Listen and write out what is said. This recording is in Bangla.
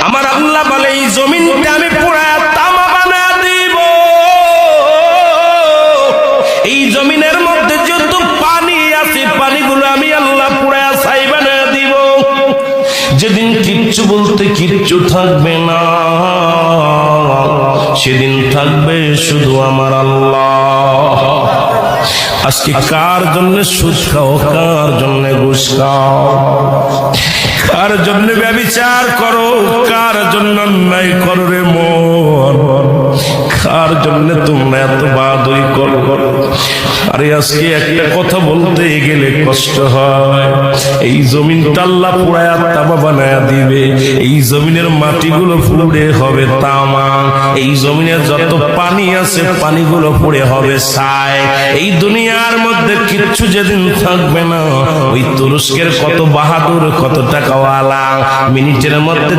আমার আল্লাহ বলে এই জমিনটা আমি পুরায়া তামা বানা দিব। এই জমিনের মধ্যে যত পানি আছে পানিগুলো আমি আল্লাহ পুরায়া ছাই বানা দিব। যেদিন কিচ্ছু বলতে কিচ্ছু থাকবে না, সেদিন থাকবে শুধু আমার আল্লাহ। আজকে কার জন্য সুদ খাও, কার জন্য ঘুষ খাও, কার জন্য ব্যভিচার করো, কার জন্য অন্যায় করো রে মন, কার জন্য তোমরা এত বাদই করো। আরে আজকে একটা কথা বলতে গেলে কষ্ট হয়। এই জমিনটা আল্লাহ পুরায়া তামা বানায়া দিবে। এই জমিনের মাটিগুলো পুড়ে হবে তামা। এই জমিনের যত পানি আছে পানিগুলো পুড়ে হবে ছাই। এই দুনিয়ার মধ্যে কিচ্ছু যেদিন থাকবে না, ওই তুরস্কের কত বাহাদুর, কত টাকাওয়ালা মিনিটের মধ্যে